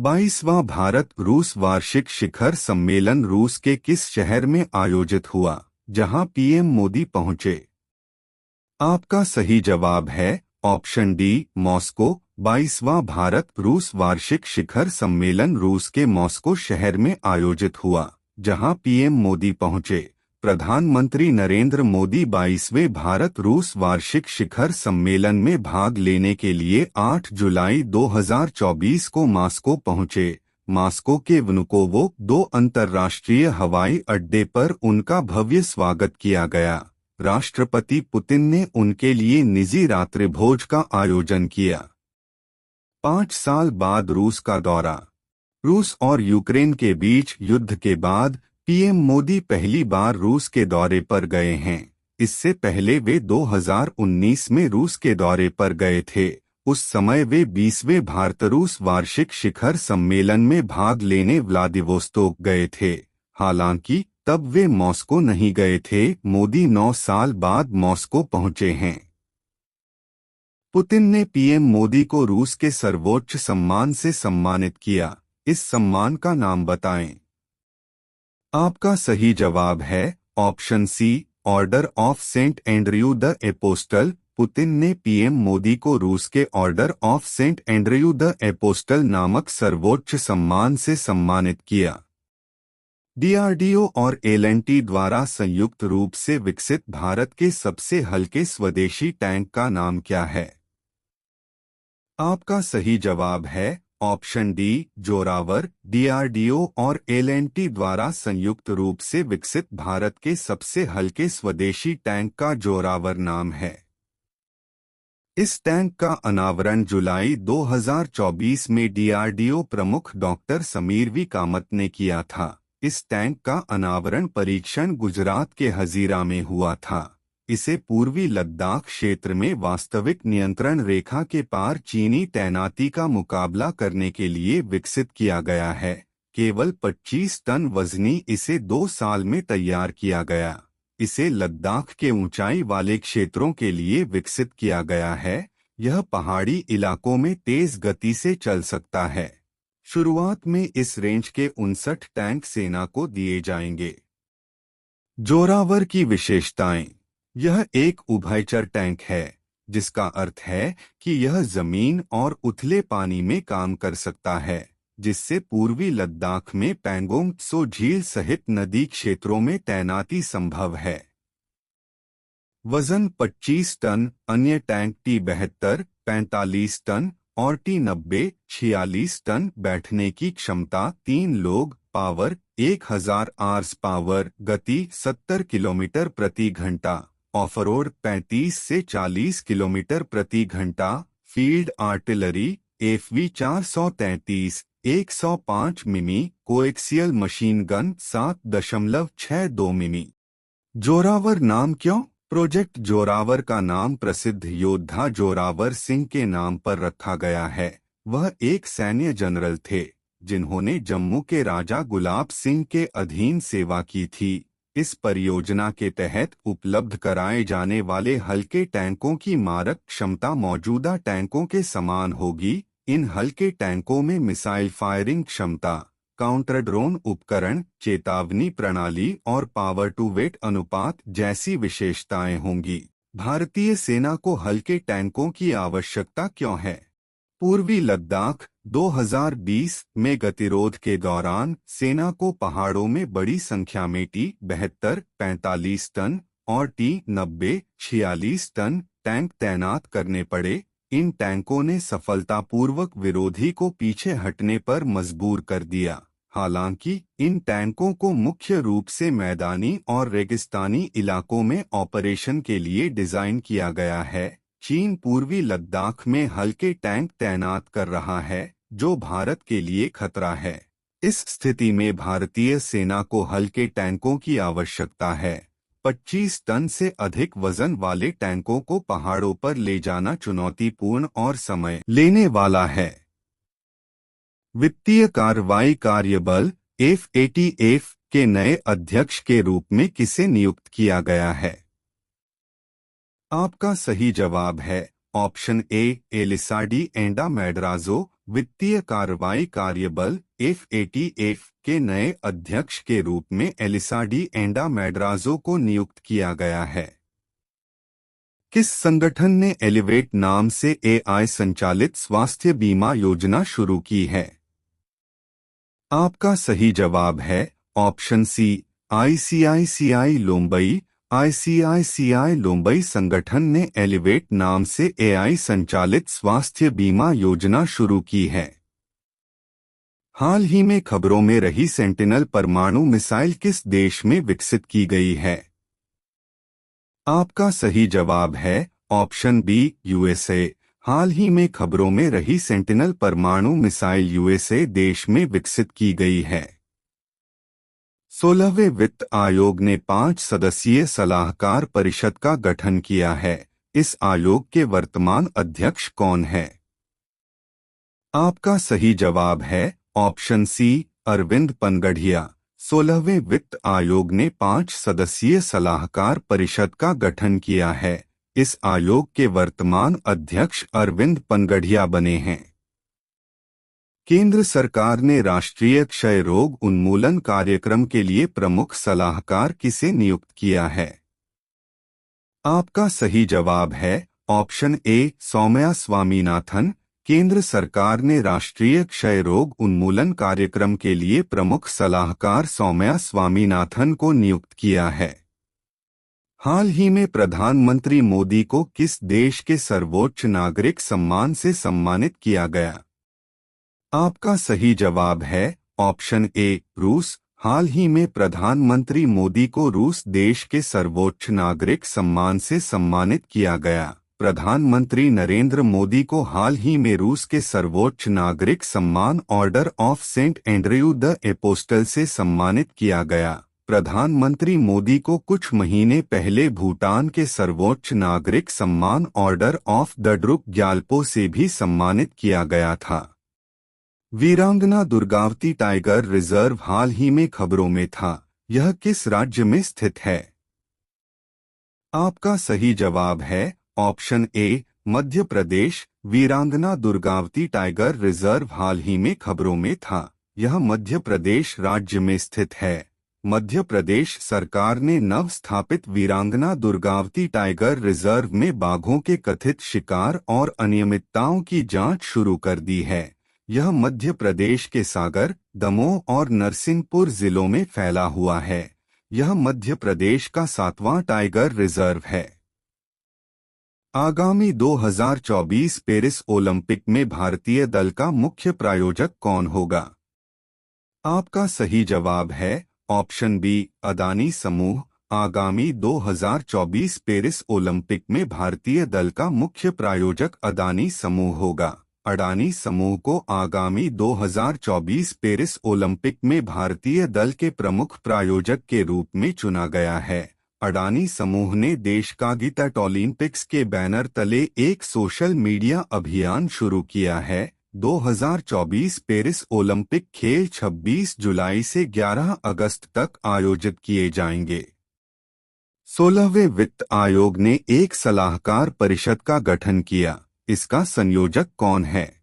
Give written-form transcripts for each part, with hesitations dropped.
22वां भारत रूस वार्षिक शिखर सम्मेलन रूस के किस शहर में आयोजित हुआ, जहां पीएम मोदी पहुंचे? आपका सही जवाब है ऑप्शन डी, मॉस्को। 22वां भारत रूस वार्षिक शिखर सम्मेलन रूस के मॉस्को शहर में आयोजित हुआ, जहां पीएम मोदी पहुंचे। प्रधानमंत्री नरेंद्र मोदी 22वें भारत रूस वार्षिक शिखर सम्मेलन में भाग लेने के लिए 8 जुलाई 2024 को मॉस्को पहुंचे। मॉस्को के वनुकोवो 2 अंतर्राष्ट्रीय हवाई अड्डे पर उनका भव्य स्वागत किया गया। राष्ट्रपति पुतिन ने उनके लिए निजी रात्रिभोज का आयोजन किया। 5 साल बाद रूस का दौरा। रूस और यूक्रेन के बीच युद्ध के बाद पीएम मोदी पहली बार रूस के दौरे पर गए हैं। इससे पहले वे 2019 में रूस के दौरे पर गए थे। उस समय वे 20वें भारत रूस वार्षिक शिखर सम्मेलन में भाग लेने व्लादिवोस्तोक गए थे। हालांकि तब वे मॉस्को नहीं गए थे। मोदी 9 साल बाद मॉस्को पहुंचे हैं। पुतिन ने पीएम मोदी को रूस के सर्वोच्च सम्मान से सम्मानित किया। इस सम्मान का नाम बताएं। आपका सही जवाब है option C, order of Saint Andrew the Apostle. Putin ने पीएम मोदी को रूस के order of Saint Andrew the Apostle नामक सर्वोच्च सम्मान से सम्मानित किया। डीआरडीओ और एल&टी द्वारा संयुक्त रूप से विकसित भारत के सबसे हल्के स्वदेशी टैंक का नाम क्या है? आपका सही जवाब है ऑप्शन डी, जोरावर। डीआरडीओ और एल&टी द्वारा संयुक्त रूप से विकसित भारत के सबसे हल्के स्वदेशी टैंक का जोरावर नाम है। इस टैंक का अनावरण जुलाई 2024 में डीआरडीओ प्रमुख डॉक्टर समीर वी कामत ने किया था। इस टैंक का अनावरण परीक्षण गुजरात के हजीरा में हुआ था। इसे पूर्वी लद्दाख क्षेत्र में वास्तविक नियंत्रण रेखा के पार चीनी तैनाती का मुकाबला करने के लिए विकसित किया गया है। केवल 25 टन वजनी इसे 2 साल में तैयार किया गया। इसे लद्दाख के ऊंचाई वाले क्षेत्रों के लिए विकसित किया गया है। यह पहाड़ी इलाकों में तेज गति से चल सकता है। शुरुआत में इस रेंज के 59 टैंक सेना को दिए जाएंगे। जोरावर की विशेषताएं। यह एक उभयचर टैंक है, जिसका अर्थ है कि यह जमीन और उथले पानी में काम कर सकता है, जिससे पूर्वी लद्दाख में पैंगोंग त्सो झील सहित नदी क्षेत्रों में तैनाती संभव है। वजन 25 टन, अन्य टैंक T-72 45 टन और T-90 46 टन। बैठने की क्षमता 3 लोग। Power 1000 horse power. गति 70 किलोमीटर प्रति घंटा। ऑफरोड 35 से 40 किलोमीटर प्रति घंटा। फील्ड आर्टिलरी FV 433 105 मिमी। कोएक्सियल मशीन गन 7.62 मिमी। जोरावर नाम क्यों? प्रोजेक्ट जोरावर का नाम प्रसिद्ध योद्धा जोरावर सिंह के नाम पर रखा गया है। वह एक सैन्य जनरल थे, जिन्होंने जम्मू के राजा गुलाब सिंह के अधीन सेवा की थी। इस परियोजना के तहत उपलब्ध कराए जाने वाले हल्के टैंकों की मारक क्षमता मौजूदा टैंकों के समान होगी। इन हल्के टैंकों में मिसाइल फायरिंग क्षमता, काउंटर ड्रोन उपकरण, चेतावनी प्रणाली और पावर टू वेट अनुपात जैसी विशेषताएं होंगी। भारतीय सेना को हल्के टैंकों की आवश्यकता क्यों है? पूर्वी लद्दाख 2020 में गतिरोध के दौरान सेना को पहाड़ों में बड़ी संख्या में T-72 45 टन और T-90 46 टन टैंक तैनात करने पड़े। इन टैंकों ने सफलतापूर्वक विरोधी को पीछे हटने पर मजबूर कर दिया। हालांकि इन टैंकों को मुख्य रूप से मैदानी और रेगिस्तानी इलाकों में ऑपरेशन के लिए डिजाइन किया गया है। चीन पूर्वी लद्दाख में हल्के टैंक तैनात कर रहा है, जो भारत के लिए खतरा है। इस स्थिति में भारतीय सेना को हल्के टैंकों की आवश्यकता है। 25 टन से अधिक वजन वाले टैंकों को पहाड़ों पर ले जाना चुनौतीपूर्ण और समय लेने वाला है। वित्तीय कार्रवाई कार्यबल FATF के नए अध्यक्ष के रूप में किसे नियुक्त किया गया है? आपका सही जवाब है ऑप्शन ए, एलिसाडी एंडा मैड्राजो। वित्तीय कार्रवाई कार्यबल FATF के नए अध्यक्ष के रूप में एलिसाडी एंडा मैड्राजो को नियुक्त किया गया है। किस संगठन ने एलिवेट नाम से AI संचालित स्वास्थ्य बीमा योजना शुरू की है? आपका सही जवाब है ऑप्शन सी, ICICI लोम्बई। ICICI लोम्बई संगठन ने एलिवेट नाम से AI संचालित स्वास्थ्य बीमा योजना शुरू की है। हाल ही में खबरों में रही सेंटिनल परमाणु मिसाइल किस देश में विकसित की गई है? आपका सही जवाब है ऑप्शन बी, USA। हाल ही में खबरों में रही सेंटिनल परमाणु मिसाइल USA देश में विकसित की गई है। 16वें वित्त आयोग ने 5 सदस्यीय सलाहकार परिषद का गठन किया है। इस आयोग के वर्तमान अध्यक्ष कौन है? आपका सही जवाब है ऑप्शन सी, अरविंद पनगढ़िया। 16वें वित्त आयोग ने 5 सदस्यीय सलाहकार परिषद का गठन किया है। इस आयोग के वर्तमान अध्यक्ष अरविंद पनगढ़िया बने हैं। केंद्र सरकार ने राष्ट्रीय क्षय रोग उन्मूलन कार्यक्रम के लिए प्रमुख सलाहकार किसे नियुक्त किया है? आपका सही जवाब है ऑप्शन ए, सौम्या स्वामीनाथन। केंद्र सरकार ने राष्ट्रीय क्षय रोग उन्मूलन कार्यक्रम के लिए प्रमुख सलाहकार सौम्या स्वामीनाथन को नियुक्त किया है। हाल ही में प्रधानमंत्री मोदी को किस देश के सर्वोच्च नागरिक सम्मान से सम्मानित किया गया? आपका सही जवाब है ऑप्शन ए, रूस। हाल ही में प्रधानमंत्री मोदी को रूस देश के सर्वोच्च नागरिक सम्मान से सम्मानित किया गया। प्रधानमंत्री नरेंद्र मोदी को हाल ही में रूस के सर्वोच्च नागरिक सम्मान order of Saint Andrew the Apostle से सम्मानित किया गया। प्रधानमंत्री मोदी को कुछ महीने पहले भूटान के सर्वोच्च नागरिक सम्मान order of the Druk Gyalpo से भी सम्मानित किया गया था। वीरांगना दुर्गावती टाइगर रिजर्व हाल ही में खबरों में था। यह किस राज्य में स्थित है? आपका सही जवाब है ऑप्शन ए, मध्य प्रदेश। वीरांगना दुर्गावती टाइगर रिजर्व हाल ही में खबरों में था। यह मध्य प्रदेश राज्य में स्थित है। मध्य प्रदेश सरकार ने नव स्थापित वीरांगना दुर्गावती टाइगर रिजर्व में बाघों के कथित शिकार और अनियमितताओं की जांच शुरू कर दी है। यह मध्य प्रदेश के सागर, दमोह और नरसिंहपुर जिलों में फैला हुआ है। यह मध्य प्रदेश का 7वां टाइगर रिजर्व है। आगामी 2024 पेरिस ओलंपिक में भारतीय दल का मुख्य प्रायोजक कौन होगा? आपका सही जवाब है ऑप्शन बी, अदानी समूह। आगामी 2024 पेरिस ओलंपिक में भारतीय दल का मुख्य प्रायोजक अदानी समूह होगा। अडानी समूह को आगामी 2024 पेरिस ओलंपिक में भारतीय दल के प्रमुख प्रायोजक के रूप में चुना गया है। अडानी समूह ने देशकागीता ओलंपिक्स के बैनर तले एक सोशल मीडिया अभियान शुरू किया है। 2024 पेरिस ओलंपिक खेल 26 जुलाई से 11 अगस्त तक आयोजित किए जाएंगे। 16वें वित्त आयोग ने एक सलाहकार परिषद का गठन किया। इसका संयोजक कौन है?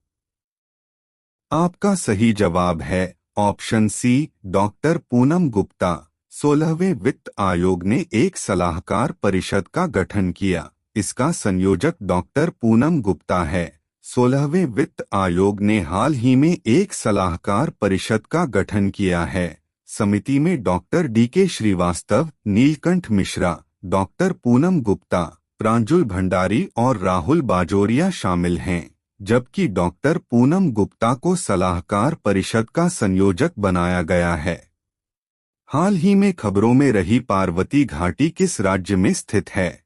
आपका सही जवाब है option C, doctor Poonam Gupta. 16वें वित्त आयोग ने एक सलाहकार परिषद का गठन किया। इसका संयोजक डॉक्टर पूनम गुप्ता है। 16वें वित्त आयोग ने हाल ही में एक सलाहकार परिषद का गठन किया है। समिति में doctor DK Srivastava, Neelkanth Mishra, doctor Poonam Gupta, Pranjul Bhandari और राहुल बाजोरिया शामिल हैं, जबकि डॉक्टर पूनम गुप्ता को सलाहकार परिषद का संयोजक बनाया गया है। हाल ही में खबरों में रही पार्वती घाटी किस राज्य में स्थित है?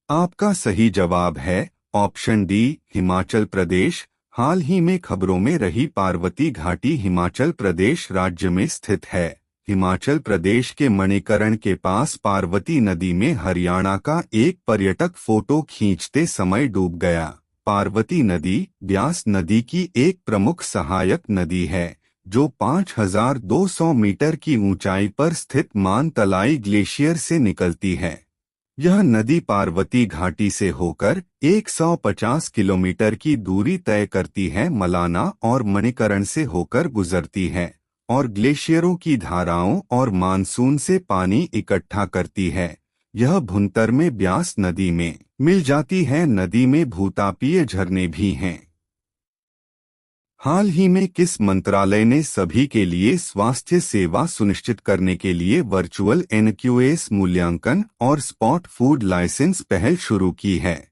आपका सही जवाब है ऑप्शन डी, हिमाचल प्रदेश। हाल ही में खबरों में रही पार्वती घाटी हिमाचल प्रदेश राज्य में स्थित है। हिमाचल प्रदेश के मणिकरण के पास पार्वती नदी में हरियाणा का एक पर्यटक फोटो खींचते समय डूब गया। पार्वती नदी ब्यास नदी की एक प्रमुख सहायक नदी है, जो 5200 मीटर की ऊंचाई पर स्थित मानतलाई ग्लेशियर से निकलती है। यह नदी पार्वती घाटी से होकर 150 किलोमीटर की दूरी तय करती है, मलाना और मणिकरण से होकर गुजरती है और ग्लेशियरों की धाराओं और मानसून से पानी इकट्ठा करती है। यह भुंतर में ब्यास नदी में मिल जाती है। नदी में भूतापीय झरने भी हैं। हाल ही में किस मंत्रालय ने सभी के लिए स्वास्थ्य सेवा सुनिश्चित करने के लिए वर्चुअल एनक्यूएस मूल्यांकन और स्पॉट फूड लाइसेंस पहल शुरू की है?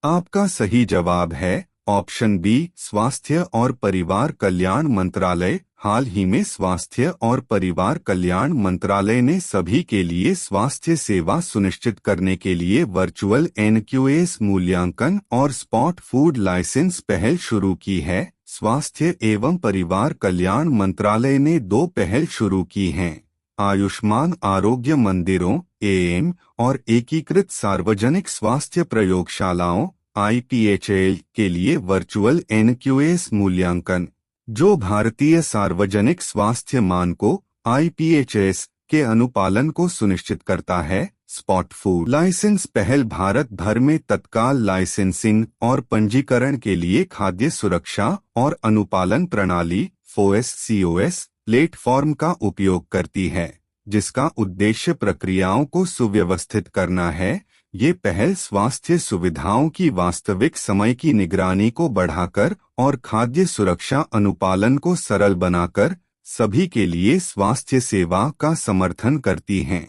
आपका सही जवाब है ऑप्शन बी, स्वास्थ्य और परिवार कल्याण मंत्रालय। हाल ही में स्वास्थ्य और परिवार कल्याण मंत्रालय ने सभी के लिए स्वास्थ्य सेवा सुनिश्चित करने के लिए वर्चुअल एनक्यूएस मूल्यांकन और स्पॉट फूड लाइसेंस पहल शुरू की है। स्वास्थ्य एवं परिवार कल्याण मंत्रालय ने 2 पहल शुरू की हैं। आयुष्मान आरोग्य मंदिरों एएम और एकीकृत सार्वजनिक स्वास्थ्य प्रयोगशालाओं आईपीएचएल के लिए वर्चुअल एनक्यूएस मूल्यांकन, जो भारतीय सार्वजनिक स्वास्थ्य मानकों आईपीएचएस के अनुपालन को सुनिश्चित करता है। स्पॉट फूड लाइसेंस पहल भारत भर में तत्काल लाइसेंसिंग और पंजीकरण के लिए खाद्य सुरक्षा और अनुपालन प्रणाली FOSCOS प्लेटफॉर्म का उपयोग करती है, जिसका उद्देश्य प्रक्रियाओं को सुव्यवस्थित करना है। ये पहल स्वास्थ्य सुविधाओं की वास्तविक समय की निगरानी को बढ़ाकर और खाद्य सुरक्षा अनुपालन को सरल बनाकर सभी के लिए स्वास्थ्य सेवा का समर्थन करती हैं।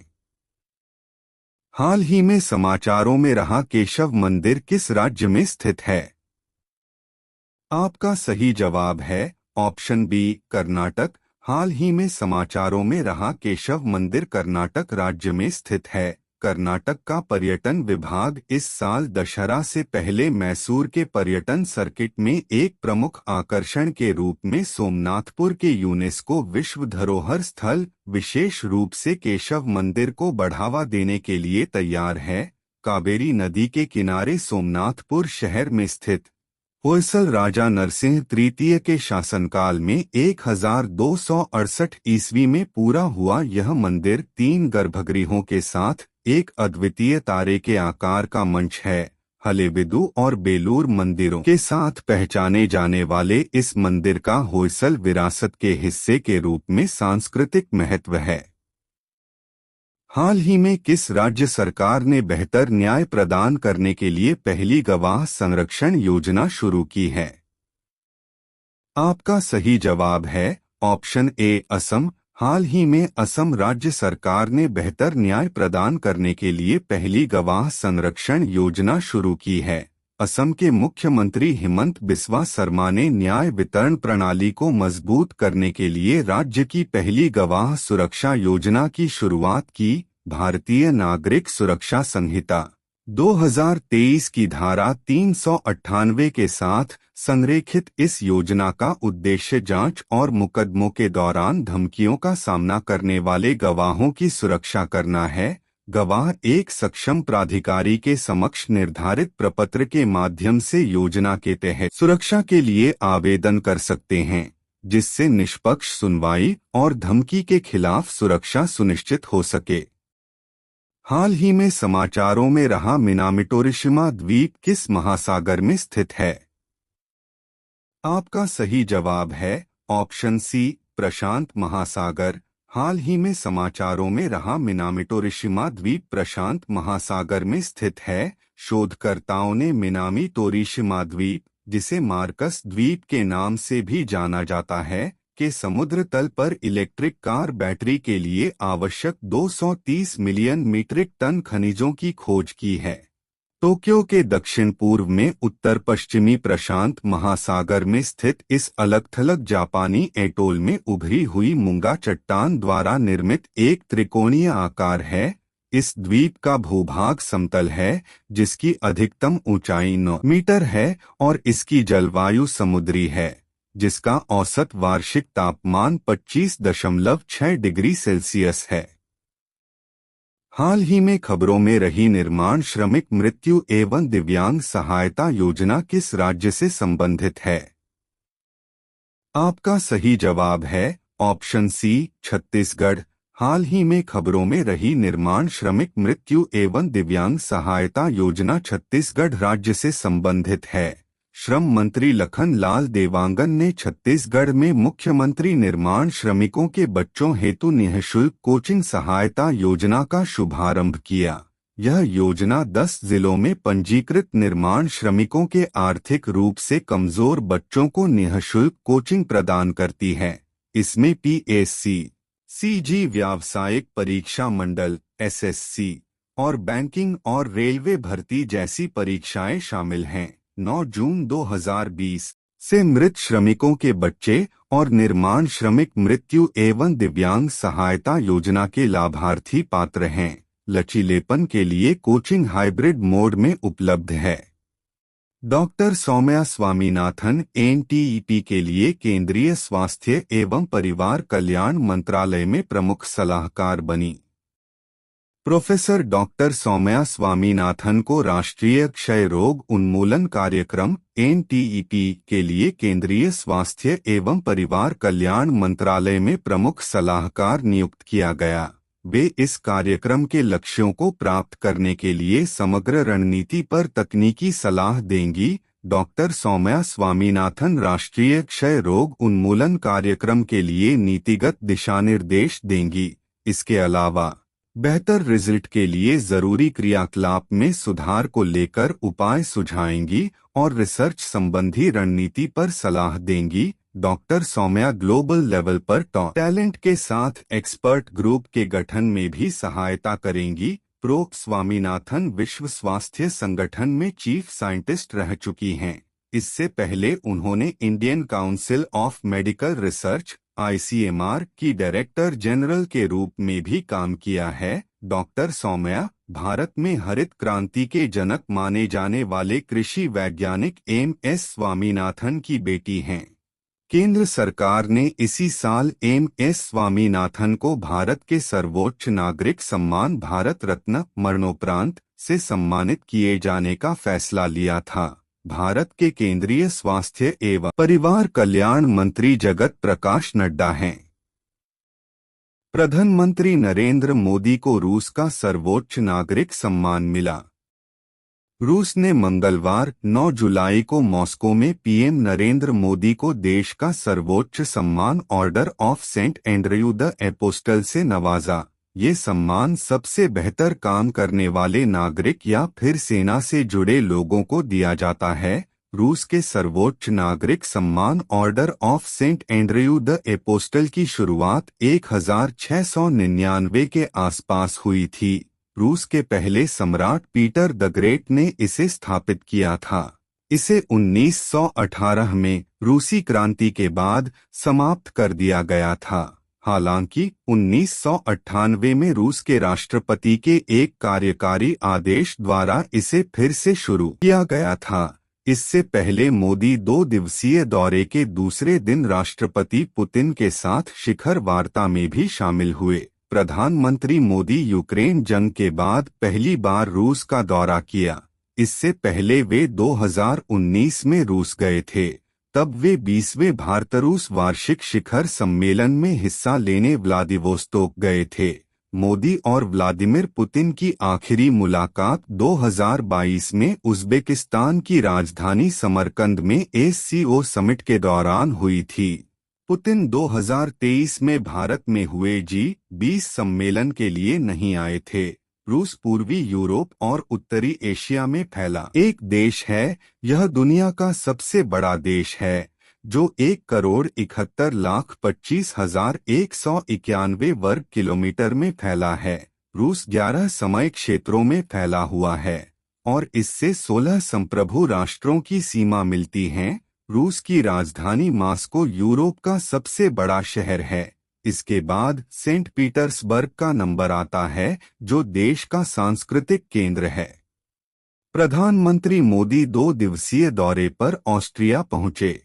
हाल ही में समाचारों में रहा केशव मंदिर किस राज्य में स्थित है? आपका सही जवाब है ऑप्शन बी, कर्नाटक। हाल ही में समाचारों में रहा केशव मंदिर कर्नाटक राज्य में स्थित है। कर्नाटक का पर्यटन विभाग इस साल दशहरा से पहले मैसूर के पर्यटन सर्किट में एक प्रमुख आकर्षण के रूप में सोमनाथपुर के यूनेस्को विश्व धरोहर स्थल, विशेष रूप से केशव मंदिर को बढ़ावा देने के लिए तैयार है। कावेरी नदी के किनारे सोमनाथपुर शहर में स्थित होयसल राजा नरसिंह तृतीय के शासनकाल में 1268 ईस्वी में पूरा हुआ यह मंदिर 3 गर्भगृहों के साथ एक अद्वितीय तारे के आकार का मंच है। हलेबिदु और बेलूर मंदिरों के साथ पहचाने जाने वाले इस मंदिर का होयसल विरासत के हिस्से के रूप में सांस्कृतिक महत्व है। हाल ही में किस राज्य सरकार ने बेहतर न्याय प्रदान करने के लिए पहली गवाह संरक्षण योजना शुरू की है? आपका सही जवाब है ऑप्शन ए, असम। हाल ही में असम राज्य सरकार ने बेहतर न्याय प्रदान करने के लिए पहली गवाह संरक्षण योजना शुरू की है। असम के मुख्यमंत्री हिमंत बिस्वा शर्मा ने न्याय वितरण प्रणाली को मजबूत करने के लिए राज्य की पहली गवाह सुरक्षा योजना की शुरुआत की। भारतीय नागरिक सुरक्षा संहिता 2023 की धारा 398 के साथ संरेखित इस योजना का उद्देश्य जांच और मुकदमों के दौरान धमकियों का सामना करने वाले गवाहों की सुरक्षा करना है। गवाह एक सक्षम प्राधिकारी के समक्ष निर्धारित प्रपत्र के माध्यम से योजना के तहत सुरक्षा के लिए आवेदन कर सकते हैं, जिससे निष्पक्ष सुनवाई और धमकी के खिलाफ सुरक्षा सुनिश्चित हो सके। हाल ही में समाचारों में रहा मिनामिटोरिशिमा द्वीप किस महासागर में स्थित है? आपका सही जवाब है ऑप्शन सी, प्रशांत महासागर। हाल ही में समाचारों में रहा मिनामिटोरिशिमा द्वीप प्रशांत महासागर में स्थित है। शोधकर्ताओं ने मिनामिटोरिशिमा द्वीप, जिसे मार्कस द्वीप के नाम से भी जाना जाता है, के समुद्र तल पर इलेक्ट्रिक कार बैटरी के लिए आवश्यक 230 मिलियन मीट्रिक टन खनिजों की खोज की है। टोक्यो के दक्षिण पूर्व में उत्तर पश्चिमी प्रशांत महासागर में स्थित इस अलग-थलग जापानी एटोल में उभरी हुई मुंगा चट्टान द्वारा निर्मित एक त्रिकोणीय आकार है। इस द्वीप का भूभाग समतल है, जिसकी अधिकतम ऊंचाई 9 मीटर है और इसकी जलवायु समुद्री है, जिसका औसत वार्षिक तापमान 25.6 डिग्री सेल्सियस है। हाल ही में खबरों में रही निर्माण श्रमिक मृत्यु एवं दिव्यांग सहायता योजना किस राज्य से संबंधित है? आपका सही जवाब है ऑप्शन सी, छत्तीसगढ़। हाल ही में खबरों में रही निर्माण श्रमिक मृत्यु एवं दिव्यांग सहायता योजना छत्तीसगढ़ राज्य से संबंधित है। श्रम मंत्री लखन लाल देवांगन ने छत्तीसगढ़ में मुख्यमंत्री निर्माण श्रमिकों के बच्चों हेतु निःशुल्क कोचिंग सहायता योजना का शुभारंभ किया। यह योजना 10 जिलों में पंजीकृत निर्माण श्रमिकों के आर्थिक रूप से कमजोर बच्चों को निःशुल्क कोचिंग प्रदान करती है। इसमें पीएससी, सीजी व्यावसायिक परीक्षा मंडल एसएससी और बैंकिंग और रेलवे भर्ती जैसी परीक्षाएं शामिल हैं। 9 जून 2020 से मृत श्रमिकों के बच्चे और निर्माण श्रमिक मृत्यु एवं दिव्यांग सहायता योजना के लाभार्थी पात्र हैं। लचीलेपन के लिए कोचिंग हाइब्रिड मोड में उपलब्ध है। डॉक्टर सौम्या स्वामीनाथन एनटीईपी के लिए केंद्रीय स्वास्थ्य एवं परिवार कल्याण मंत्रालय में प्रमुख सलाहकार बनी। प्रोफेसर डॉक्टर सौम्या स्वामीनाथन को राष्ट्रीय क्षय रोग उन्मूलन कार्यक्रम एनटीईपी के लिए केंद्रीय स्वास्थ्य एवं परिवार कल्याण मंत्रालय में प्रमुख सलाहकार नियुक्त किया गया। वे इस कार्यक्रम के लक्ष्यों को प्राप्त करने के लिए समग्र रणनीति पर तकनीकी सलाह देंगी। डॉक्टर सौम्या स्वामीनाथन राष्ट्रीय क्षय रोग उन्मूलन कार्यक्रम के लिए नीतिगत दिशानिर्देश देंगी। इसके अलावा बेहतर रिजल्ट के लिए जरूरी क्रियाकलाप में सुधार को लेकर उपाय सुझाएंगी और रिसर्च संबंधी रणनीति पर सलाह देंगी। डॉक्टर सौम्या ग्लोबल लेवल पर टॉप टैलेंट के साथ एक्सपर्ट ग्रुप के गठन में भी सहायता करेंगी। प्रो स्वामीनाथन विश्व स्वास्थ्य संगठन में चीफ साइंटिस्ट रह चुकी हैं। इससे पहले उन्होंने Indian council of medical research ICMR की डायरेक्टर जनरल के रूप में भी काम किया है। डॉक्टर सौम्या भारत में हरित क्रांति के जनक माने जाने वाले कृषि वैज्ञानिक MS स्वामीनाथन की बेटी हैं। केंद्र सरकार ने इसी साल MS स्वामीनाथन को भारत के सर्वोच्च नागरिक सम्मान भारत रत्न मरणोपरांत से सम्मानित किए जाने का फैसला लिया था। भारत के केंद्रीय स्वास्थ्य एवं परिवार कल्याण मंत्री जगत प्रकाश नड्डा हैं। प्रधानमंत्री नरेंद्र मोदी को रूस का सर्वोच्च नागरिक सम्मान मिला। रूस ने मंगलवार 9 जुलाई को मॉस्को में पीएम नरेंद्र मोदी को देश का सर्वोच्च सम्मान order of Saint Andrew the Apostle से नवाजा। ये सम्मान सबसे बेहतर काम करने वाले नागरिक या फिर सेना से जुड़े लोगों को दिया जाता है। रूस के सर्वोच्च नागरिक सम्मान order of Saint Andrew the Apostle की शुरुआत 1699 के आसपास हुई थी। रूस के पहले सम्राट पीटर द ग्रेट ने इसे स्थापित किया था। इसे 1918 में रूसी क्रांति के बाद समाप्त कर दिया गया था। हालांकि 1998 में रूस के राष्ट्रपति के एक कार्यकारी आदेश द्वारा इसे फिर से शुरू किया गया था। इससे पहले मोदी 2 दिवसीय दौरे के दूसरे दिन राष्ट्रपति पुतिन के साथ शिखर वार्ता में भी शामिल हुए। प्रधानमंत्री मोदी यूक्रेन जंग के बाद पहली बार रूस का दौरा किया। इससे पहले वे 2019 में रूस गए थे। तब वे 20वें भारत रूस वार्षिक शिखर सम्मेलन में हिस्सा लेने व्लादिवोस्तोक गए थे। मोदी और व्लादिमीर पुतिन की आखिरी मुलाकात 2022 में उज़्बेकिस्तान की राजधानी समरकंद में SCO समिट के दौरान हुई थी। पुतिन 2023 में भारत में हुए G20 सम्मेलन के लिए नहीं आए थे। रूस पूर्वी यूरोप और उत्तरी एशिया में फैला एक देश है। यह दुनिया का सबसे बड़ा देश है, जो 1,71,25,191 वर्ग किलोमीटर में फैला है। रूस 11 समय क्षेत्रों में फैला हुआ है और इससे 16 संप्रभु राष्ट्रों की सीमा मिलती है। रूस की राजधानी मॉस्को यूरोप का सबसे बड़ा शहर है। इसके बाद सेंट पीटर्सबर्ग का नंबर आता है, जो देश का सांस्कृतिक केंद्र है। प्रधानमंत्री मोदी 2 दिवसीय दौरे पर ऑस्ट्रिया पहुंचे।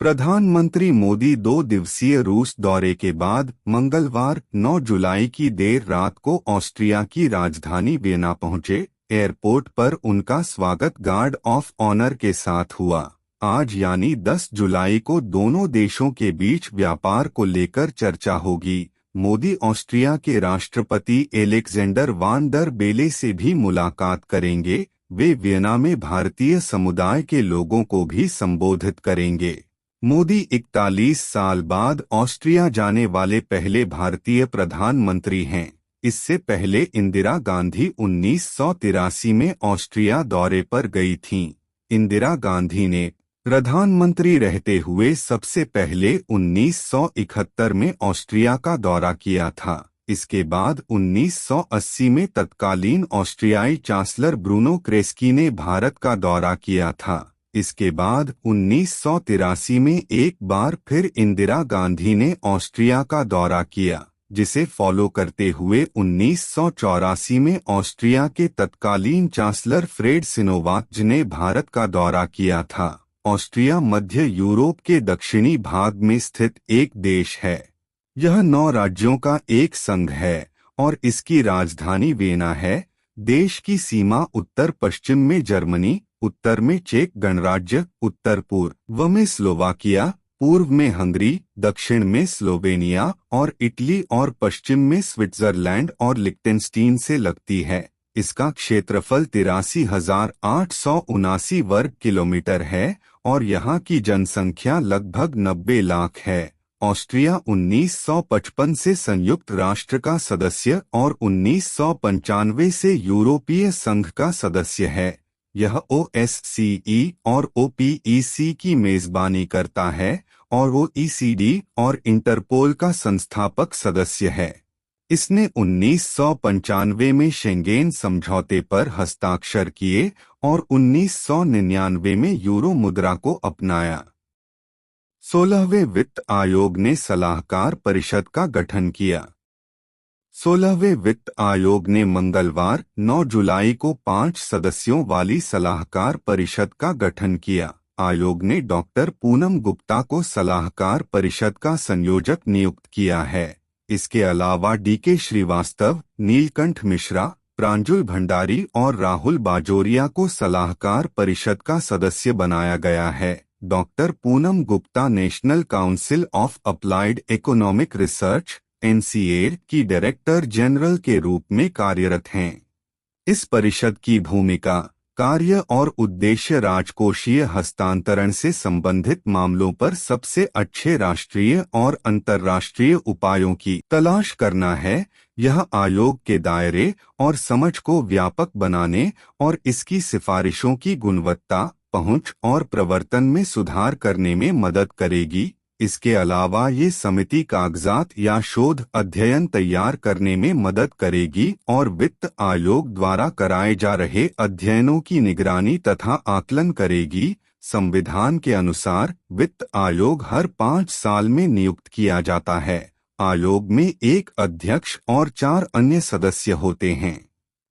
प्रधानमंत्री मोदी 2 दिवसीय रूस दौरे के बाद मंगलवार 9 जुलाई की देर रात को ऑस्ट्रिया की राजधानी वियना पहुंचे। एयरपोर्ट पर उनका स्वागत गार्ड ऑफ ऑनर के साथ हुआ। आज यानी 10 जुलाई को दोनों देशों के बीच व्यापार को लेकर चर्चा होगी। मोदी ऑस्ट्रिया के राष्ट्रपति एलेक्जेंडर वान डर बेले से भी मुलाकात करेंगे। वे वियना में भारतीय समुदाय के लोगों को भी संबोधित करेंगे। मोदी 41 साल बाद ऑस्ट्रिया जाने वाले पहले भारतीय प्रधानमंत्री हैं। इससे पहले इंदिरा गांधी 1983 में ऑस्ट्रिया दौरे पर गई थीं। इंदिरा गांधी ने प्रधानमंत्री रहते हुए सबसे पहले 1971 में ऑस्ट्रिया का दौरा किया था। इसके बाद 1980 में तत्कालीन ऑस्ट्रियाई चांसलर ब्रूनो क्रेस्की ने भारत का दौरा किया था। इसके बाद 1983 में एक बार फिर इंदिरा गांधी ने ऑस्ट्रिया का दौरा किया, जिसे फॉलो करते हुए 1984 में ऑस्ट्रिया के तत्कालीन चांसलर फ्रेड सिनोवाच ने भारत का दौरा किया था। ऑस्ट्रिया मध्य यूरोप के दक्षिणी भाग में स्थित एक देश है। यह 9 राज्यों का एक संघ है और इसकी राजधानी वियना है। देश की सीमा उत्तर पश्चिम में जर्मनी, उत्तर में चेक गणराज्य, उत्तर पूर्व में स्लोवाकिया, पूर्व में हंगरी, दक्षिण में स्लोवेनिया और इटली और पश्चिम में स्विट्जरलैंड और लिक्टेनस्टीन से लगती है। इसका क्षेत्रफल 83,879 वर्ग किलोमीटर है और यहाँ की जनसंख्या लगभग 90 लाख है। ऑस्ट्रिया 1955 से संयुक्त राष्ट्र का सदस्य और 1995 से यूरोपीय संघ का सदस्य है। यह OSCE और OPEC की मेजबानी करता है और OECD और इंटरपोल का संस्थापक सदस्य है। इसने 1995 में शेंगेन समझौते पर हस्ताक्षर किए और 1999 में यूरो मुद्रा को अपनाया। 16वें वित्त आयोग ने सलाहकार परिषद का गठन किया। 16वें वित्त आयोग ने मंगलवार 9 जुलाई को 5 सदस्यों वाली सलाहकार परिषद का गठन किया। आयोग ने डॉक्टर पूनम गुप्ता को सलाहकार परिषद का संयोजक नियुक्त किया है। इसके अलावा DK श्रीवास्तव, नीलकंठ मिश्रा, प्रांजुल भंडारी और राहुल बाजोरिया को सलाहकार परिषद का सदस्य बनाया गया है। Doctor Poonam Gupta national council of applied economic research NCA की डायरेक्टर जनरल के रूप में कार्यरत हैं। इस परिषद की भूमिका, कार्य और उद्देश्य राजकोषीय हस्तांतरण से संबंधित मामलों पर सबसे अच्छे राष्ट्रीय और अंतर्राष्ट्रीय उपायों की तलाश करना है। यह आयोग के दायरे और समझ को व्यापक बनाने और इसकी सिफारिशों की गुणवत्ता, पहुंच और प्रवर्तन में सुधार करने में मदद करेगी। इसके अलावा ये समिति कागजात या शोध अध्ययन तैयार करने में मदद करेगी और वित्त आयोग द्वारा कराए जा रहे अध्ययनों की निगरानी तथा आकलन करेगी। संविधान के अनुसार वित्त आयोग हर 5 साल में नियुक्त किया जाता है। आयोग में एक अध्यक्ष और 4 अन्य सदस्य होते हैं।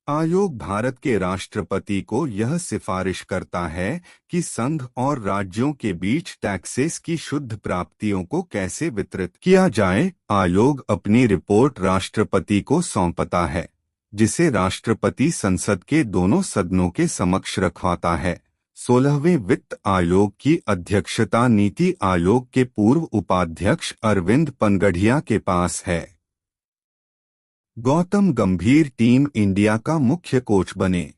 आयोग भारत के राष्ट्रपति को यह सिफारिश करता है कि संघ और राज्यों के बीच टैक्सेस की शुद्ध प्राप्तियों को कैसे वितरित किया जाए। आयोग अपनी रिपोर्ट राष्ट्रपति को सौंपता है, जिसे राष्ट्रपति संसद के दोनों सदनों के समक्ष रखवाता है। 16वें वित्त आयोग की अध्यक्षता नीति आयोग के पूर्व उपाध्यक्ष अरविंद पनगढ़िया के पास है। गौतम गंभीर टीम इंडिया का मुख्य कोच बने।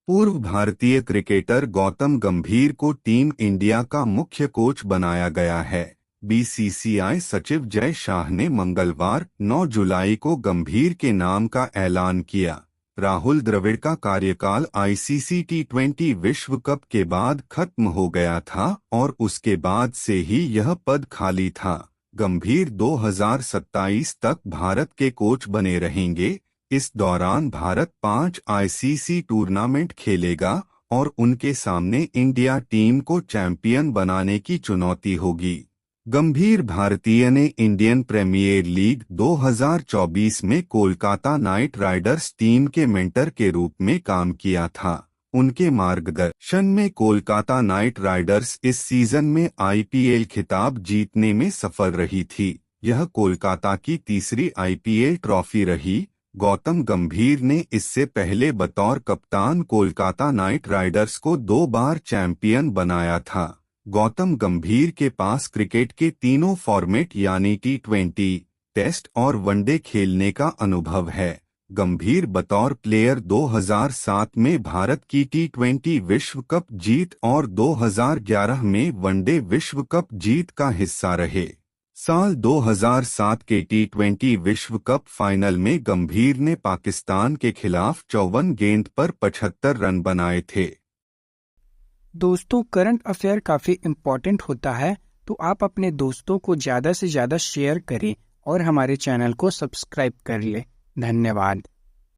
पूर्व भारतीय क्रिकेटर गौतम गंभीर को टीम इंडिया का मुख्य कोच बनाया गया है। BCCI सचिव जय शाह ने मंगलवार 9 जुलाई को गंभीर के नाम का ऐलान किया। राहुल द्रविड़ का कार्यकाल ICC T20 विश्व कप के बाद खत्म हो गया था और उसके बाद से ही यह पद खाली था। गंभीर 2027 तक भारत के कोच बने रहेंगे। इस दौरान भारत 5 ICC टूर्नामेंट खेलेगा और उनके सामने इंडिया टीम को चैंपियन बनाने की चुनौती होगी। गंभीर भारतीय ने इंडियन प्रीमियर लीग 2024 में कोलकाता नाइट राइडर्स टीम के मेंटर के रूप में काम किया था। उनके मार्गदर्शन में कोलकाता नाइट राइडर्स इस सीजन में IPL खिताब जीतने में सफल रही थी। यह कोलकाता की तीसरी IPL ट्रॉफी रही। गौतम गंभीर ने इससे पहले बतौर कप्तान कोलकाता नाइट राइडर्स को 2 बार चैंपियन बनाया था। गौतम गंभीर के पास क्रिकेट के तीनों फॉर्मेट यानी T20, टेस्ट और वनडे खेलने का अनुभव है। गंभीर बतौर प्लेयर 2007 में भारत की T20 विश्व कप जीत और 2011 में वनडे विश्व कप जीत का हिस्सा रहे। साल 2007 के T20 विश्व कप फाइनल में गंभीर ने पाकिस्तान के खिलाफ 54 गेंद पर 75 रन बनाए थे। दोस्तों, करंट अफेयर काफ़ी इम्पोर्टेंट होता है, तो आप अपने दोस्तों को ज़्यादा से ज़्यादा शेयर करें और हमारे चैनल को सब्सक्राइब कर लें। धन्यवाद।